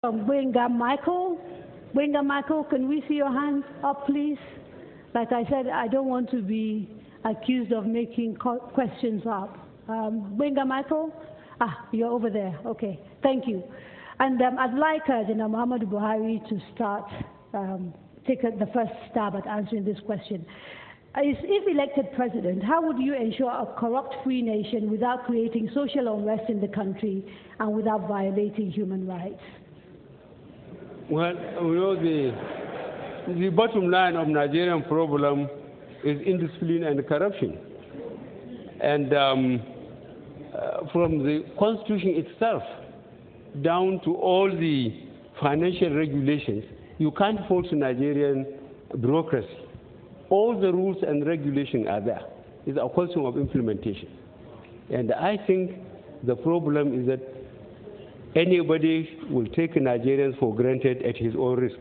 Winga Michael. Winga Michael, can we see your hand up, please? Like I said, I don't want to be accused of making questions up. Winga Michael? You're over there. Okay, thank you. And I'd like General Muhammadu Buhari to start, take the first stab at answering this question. If elected president, how would you ensure a corrupt-free nation without creating social unrest in the country and without violating human rights? Well, you know, the bottom line of Nigerian problem is indiscipline and corruption. And from the constitution itself down to all the financial regulations, you can't force Nigerian bureaucracy. All the rules and regulations are there. It's a question of implementation. And I think the problem is that anybody will take Nigerians for granted at his own risk.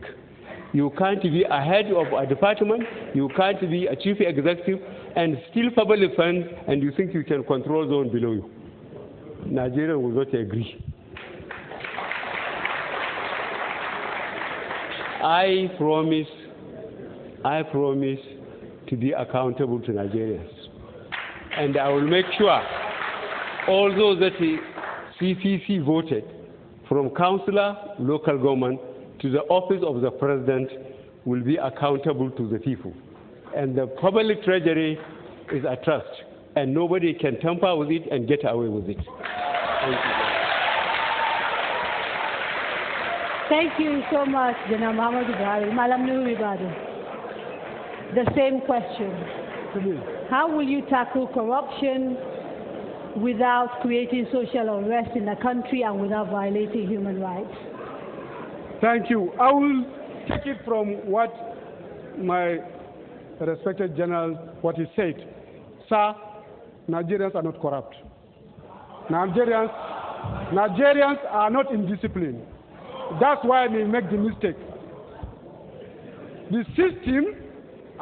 You can't be a head of a department, you can't be a chief executive and steal public funds and you think you can control those below you. Nigeria will not agree. I promise to be accountable to Nigerians. And I will make sure all those that the CPC voted, from councillor, local government, to the office of the president, will be accountable to the people. And the public treasury is a trust, and nobody can tamper with it and get away with it. Thank you. Thank you so much, General Muhammadu Buhari. Malam Nuri Badu. The same question. How will you tackle corruption without creating social unrest in the country and without violating human rights? Thank you. I will take it from what my respected general, what he said. Sir, Nigerians are not corrupt. Nigerians are not indisciplined. That's why they make the mistake. The system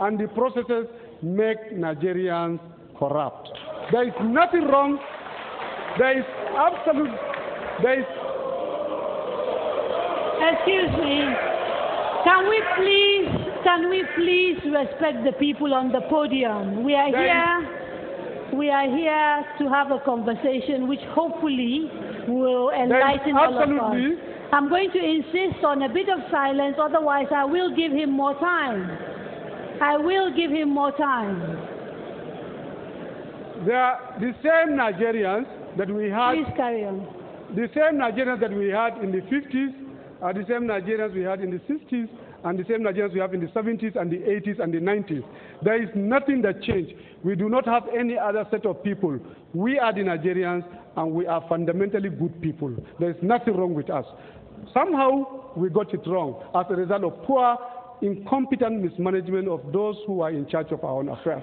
and the processes make Nigerians corrupt. There is nothing wrong. There is Excuse me. Can we please respect the people on the podium? We are here to have a conversation which hopefully will enlighten all of us. I'm going to insist on a bit of silence, otherwise I will give him more time. They are the same Nigerians that we had. Please carry on. The same Nigerians that we had in the 50s are the same Nigerians we had in the 60s and the same Nigerians we have in the 70s and the 80s and the 90s. There is nothing that changed. We do not have any other set of people. We are the Nigerians and we are fundamentally good people. There is nothing wrong with us. Somehow we got it wrong as a result of poor, incompetent mismanagement of those who are in charge of our own affairs.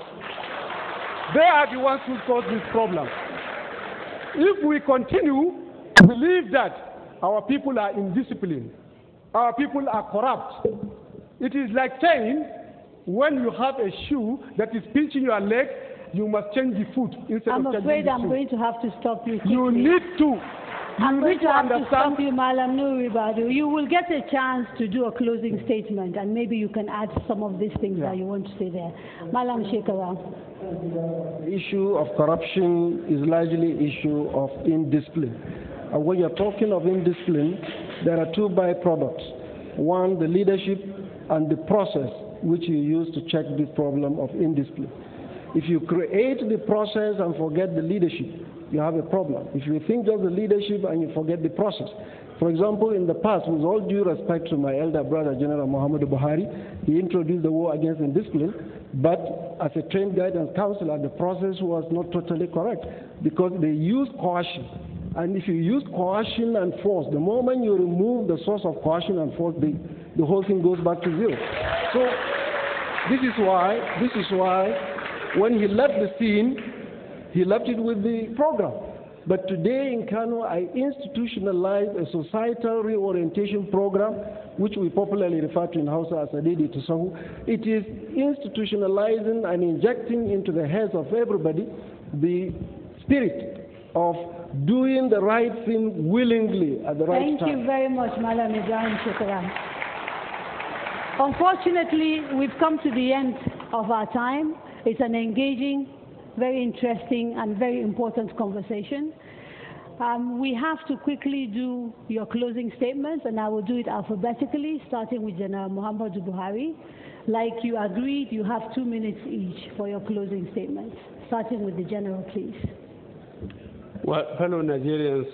They are the ones who caused this problem. If we continue to believe that our people are indisciplined, our people are corrupt, it is like saying when you have a shoe that is pinching your leg, you must change the foot instead of changing the shoe. I'm afraid I'm going to have to stop you quickly. You need to. I'm going to have to stop you, Malam Nuri Badu. You will get a chance to do a closing statement, and maybe you can add some of these things that you want to say there. Malam Shekara. The issue of corruption is largely an issue of indiscipline. And when you're talking of indiscipline, there are two byproducts. One, the leadership, and the process which you use to check this problem of indiscipline. If you create the process and forget the leadership, you have a problem. If you think just the leadership and you forget the process. For example, in the past, with all due respect to my elder brother, General Muhammadu Buhari, he introduced the war against indiscipline, but as a trained guidance counselor, the process was not totally correct because they used coercion. And if you use coercion and force, the moment you remove the source of coercion and force, the whole thing goes back to zero. So this is why when he left the scene, he left it with the program. But today in Kano, I institutionalized a societal reorientation program, which we popularly refer to in Hausa as Adidi Tusahu. It is institutionalizing and injecting into the heads of everybody the spirit of doing the right thing willingly at the right time. Thank you very much, Malam Ibrahim Shekarau. Unfortunately, we've come to the end of our time. It's an engaging, very interesting, and very important conversation. We have to quickly do your closing statements, and I will do it alphabetically, starting with General Muhammadu Buhari. Like you agreed, you have 2 minutes each for your closing statements, starting with the General, please. Well, fellow Nigerians,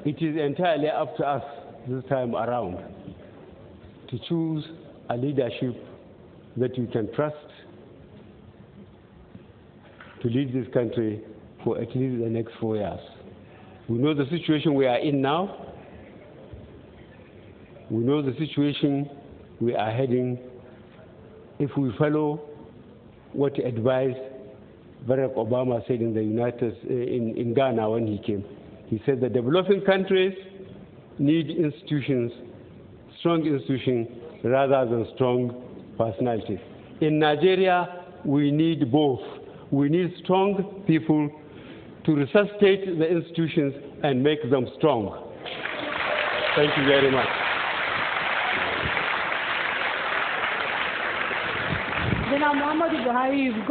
it is entirely up to us this time around to choose a leadership that you can trust to lead this country for at least the next 4 years. We know the situation we are in now. We know the situation we are heading if we follow what advice Barack Obama said in the in Ghana when he came. He said the developing countries need institutions, strong institutions, rather than strong personalities. In Nigeria, we need both. We need strong people to resuscitate the institutions and make them strong. Thank you very much. General Muhammadu Buhari, you've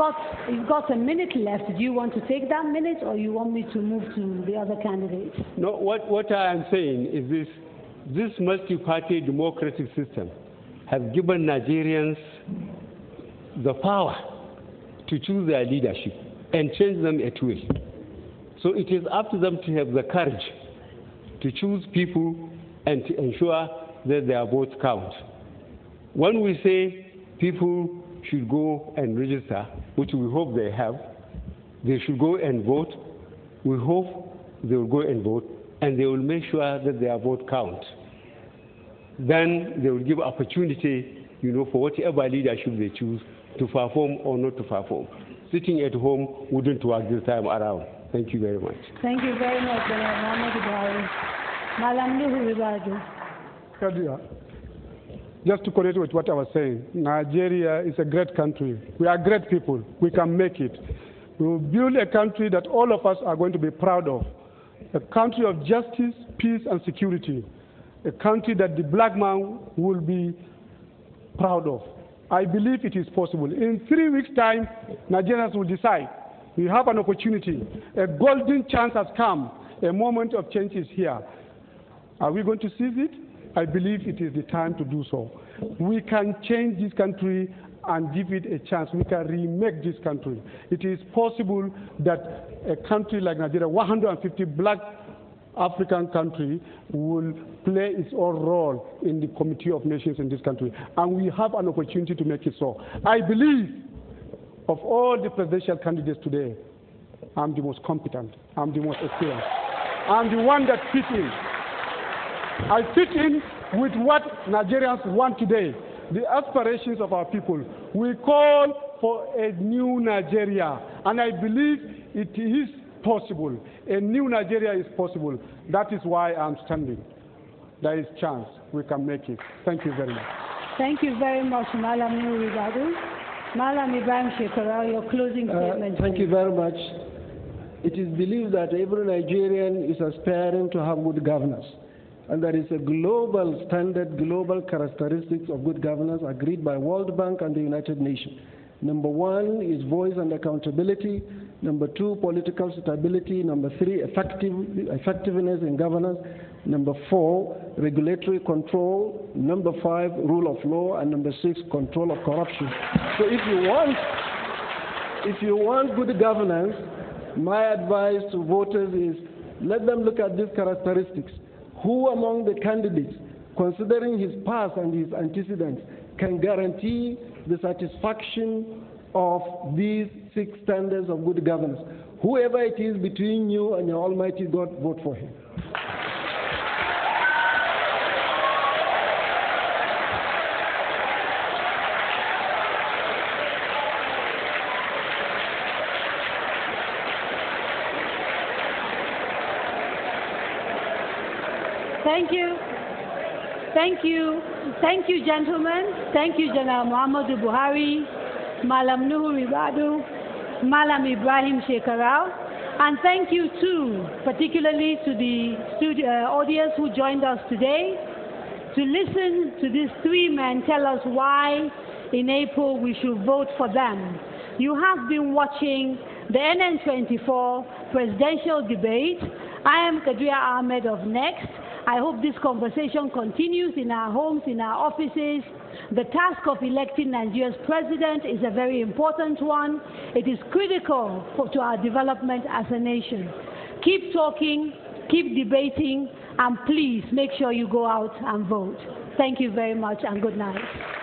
got a minute left. Do you want to take that minute, or you want me to move to the other candidates? No, what I am saying is this multi-party democratic system has given Nigerians the power to choose their leadership and change them at will. So it is up to them to have the courage to choose people and to ensure that their votes count. When we say people should go and register, which we hope they have, they should go and vote. We hope they will go and vote, and they will make sure that their vote counts. Then they will give opportunity, for whatever leadership they choose to perform or not to perform. Sitting at home wouldn't work this time around. Thank you very much. Thank you very much, General Muhammadu Buhari. Malam Nuhu Ribadu. Just to connect with what I was saying, Nigeria is a great country. We are great people. We can make it. We will build a country that all of us are going to be proud of. A country of justice, peace, and security. A country that the black man will be proud of. I believe it is possible. In 3 weeks' time, Nigerians will decide. We have an opportunity. A golden chance has come. A moment of change is here. Are we going to seize it? I believe it is the time to do so. We can change this country and give it a chance. We can remake this country. It is possible that a country like Nigeria, 150 black African country, will play its own role in the Committee of Nations in this country. And we have an opportunity to make it so. I believe of all the presidential candidates today, I'm the most competent. I'm the most experienced. I'm the one that fits in. I fit in with what Nigerians want today, the aspirations of our people. We call for a new Nigeria, and I believe it is possible. A new Nigeria is possible. That is why I'm standing. There is chance. We can make it. Thank you very much. Thank you very much, Malam Nuhu Ribadu. Malam Ibrahim Shekarau, your closing statement. Thank you very much. It is believed that every Nigerian is aspiring to have good governance. And there is a global standard, global characteristics of good governance agreed by World Bank and the United Nations. Number 1 is voice and accountability. Number 2, political stability. Number 3, effectiveness in governance. Number 4, regulatory control. Number 5, rule of law. And number 6, control of corruption. So if you want good governance, my advice to voters is let them look at these characteristics. Who among the candidates, considering his past and his antecedents, can guarantee the satisfaction of these 6 standards of good governance? Whoever it is between you and your Almighty God, vote for him. Thank you. Thank you. Thank you, gentlemen. Thank you, General Muhammadu Buhari, Malam Nuhu Ribadu, Malam Ibrahim Shekarau. And thank you too, particularly to the audience who joined us today to listen to these three men tell us why in April we should vote for them. You have been watching the NN24 presidential debate. I am Kadria Ahmed of Next. I hope this conversation continues in our homes, in our offices. The task of electing Nigeria's president is a very important one. It is critical to our development as a nation. Keep talking, keep debating, and please make sure you go out and vote. Thank you very much and good night.